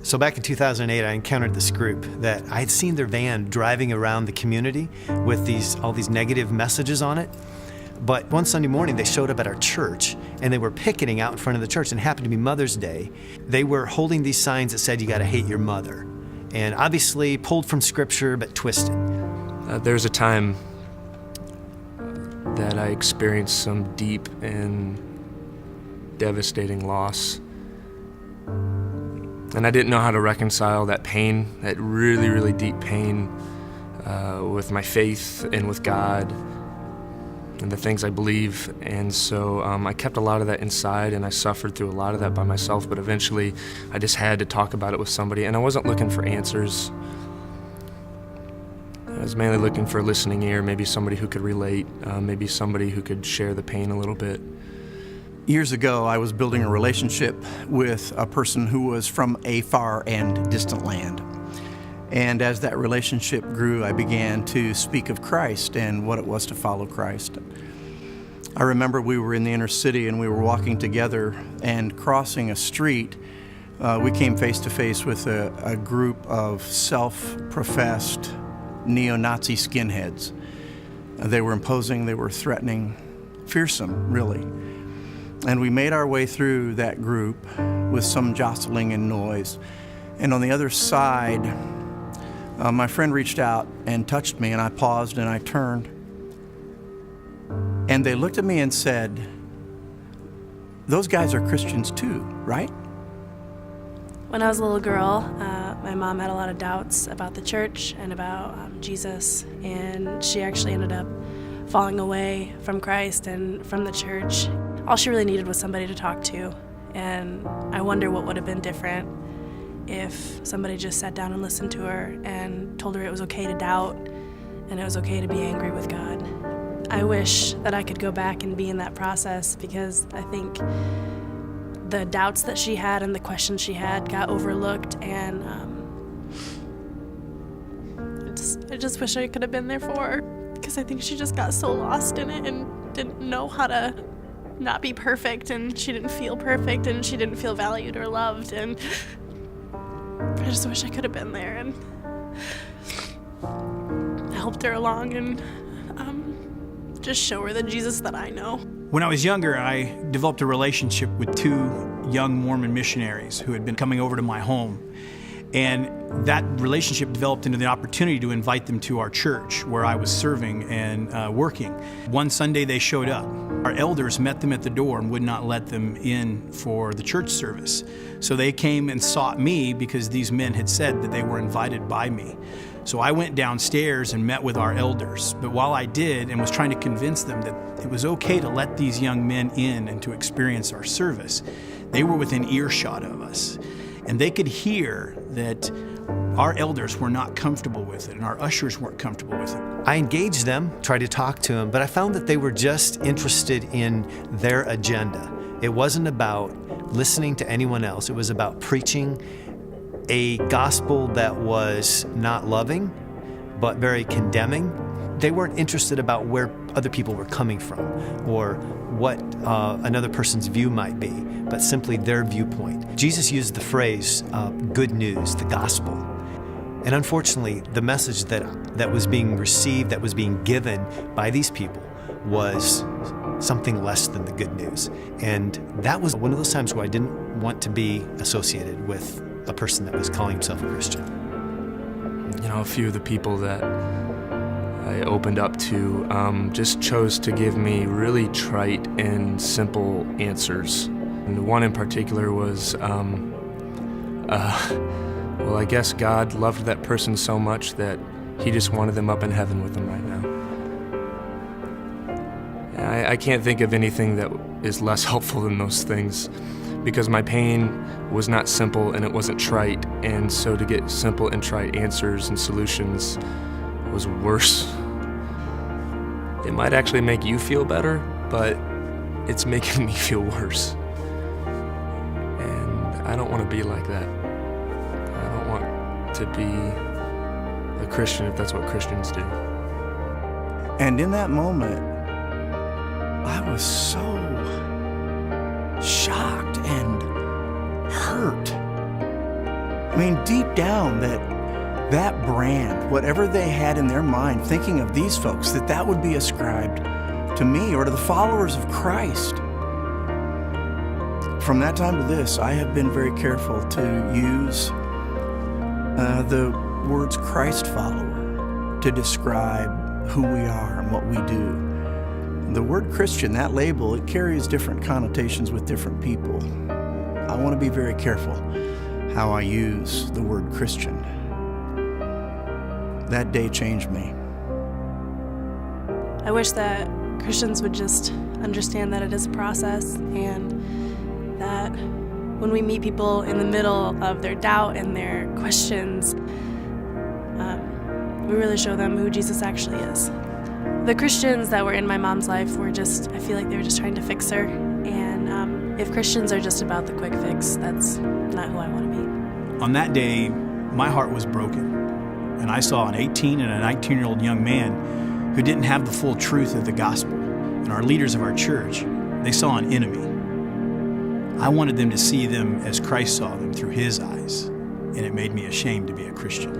So back in 2008, I encountered this group that I had seen their van driving around the community with all these negative messages on it. But one Sunday morning, they showed up at our church, and they were picketing out in front of the church, and it happened to be Mother's Day. They were holding these signs that said, "You gotta hate your mother." And obviously pulled from scripture, but twisted. There's a time that I experienced some deep and devastating loss. And I didn't know how to reconcile that pain, that really, really deep pain, with my faith and with God and the things I believe. And so I kept a lot of that inside, and I suffered through a lot of that by myself, but eventually I just had to talk about it with somebody, and I wasn't looking for answers. I was mainly looking for a listening ear, maybe somebody who could relate, maybe somebody who could share the pain a little bit. Years ago, I was building a relationship with a person who was from a far and distant land. And as that relationship grew, I began to speak of Christ and what it was to follow Christ. I remember we were in the inner city and we were walking together, and crossing a street, we came face to face with a group of self-professed neo-Nazi skinheads. They were imposing, they were threatening, fearsome, really. And we made our way through that group with some jostling and noise. And on the other side, my friend reached out and touched me, and I paused and I turned. And they looked at me and said, "Those guys are Christians too, right?" When I was a little girl, my mom had a lot of doubts about the church and about Jesus, and she actually ended up falling away from Christ and from the church. All she really needed was somebody to talk to, and I wonder what would have been different if somebody just sat down and listened to her and told her it was okay to doubt and it was okay to be angry with God. I wish that I could go back and be in that process, because I think the doubts that she had and the questions she had got overlooked, and I just wish I could have been there for her, because I think she just got so lost in it and didn't know how to not be perfect, and she didn't feel perfect, and she didn't feel valued or loved, and I just wish I could have been there and helped her along and just show her the Jesus that I know. When I was younger, I developed a relationship with two young Mormon missionaries who had been coming over to my home. And that relationship developed into the opportunity to invite them to our church where I was serving and working. One Sunday they showed up. Our elders met them at the door and would not let them in for the church service. So they came and sought me because these men had said that they were invited by me. So I went downstairs and met with our elders. But while I did and was trying to convince them that it was okay to let these young men in and to experience our service, they were within earshot of us. And they could hear that our elders were not comfortable with it and our ushers weren't comfortable with it. I engaged them, tried to talk to them, but I found that they were just interested in their agenda. It wasn't about listening to anyone else. It was about preaching a gospel that was not loving, but very condemning. They weren't interested about where other people were coming from or what another person's view might be, but simply their viewpoint. Jesus used the phrase, good news, the gospel. And unfortunately, the message that was being received, that was being given by these people was something less than the good news. And that was one of those times where I didn't want to be associated with a person that was calling himself a Christian. You know, a few of the people that I opened up to just chose to give me really trite and simple answers. And one in particular was, well, I guess God loved that person so much that he just wanted them up in heaven with him right now. I can't think of anything that is less helpful than those things, because my pain was not simple and it wasn't trite, and so to get simple and trite answers and solutions was worse. It might actually make you feel better, but it's making me feel worse. And I don't want to be like that. I don't want to be a Christian if that's what Christians do. And in that moment, I was so shocked and hurt. I mean, deep down, that brand, whatever they had in their mind, thinking of these folks, that would be ascribed to me or to the followers of Christ. From that time to this, I have been very careful to use the words Christ follower to describe who we are and what we do. The word Christian, that label, it carries different connotations with different people. I want to be very careful how I use the word Christian. That day changed me. I wish that Christians would just understand that it is a process, and that when we meet people in the middle of their doubt and their questions, we really show them who Jesus actually is. The Christians that were in my mom's life were I feel like they were just trying to fix her. And if Christians are just about the quick fix, that's not who I want to be. On that day, my heart was broken. And I saw an 18 and a 19-year-old young man who didn't have the full truth of the gospel. And our leaders of our church, they saw an enemy. I wanted them to see them as Christ saw them, through his eyes. And it made me ashamed to be a Christian.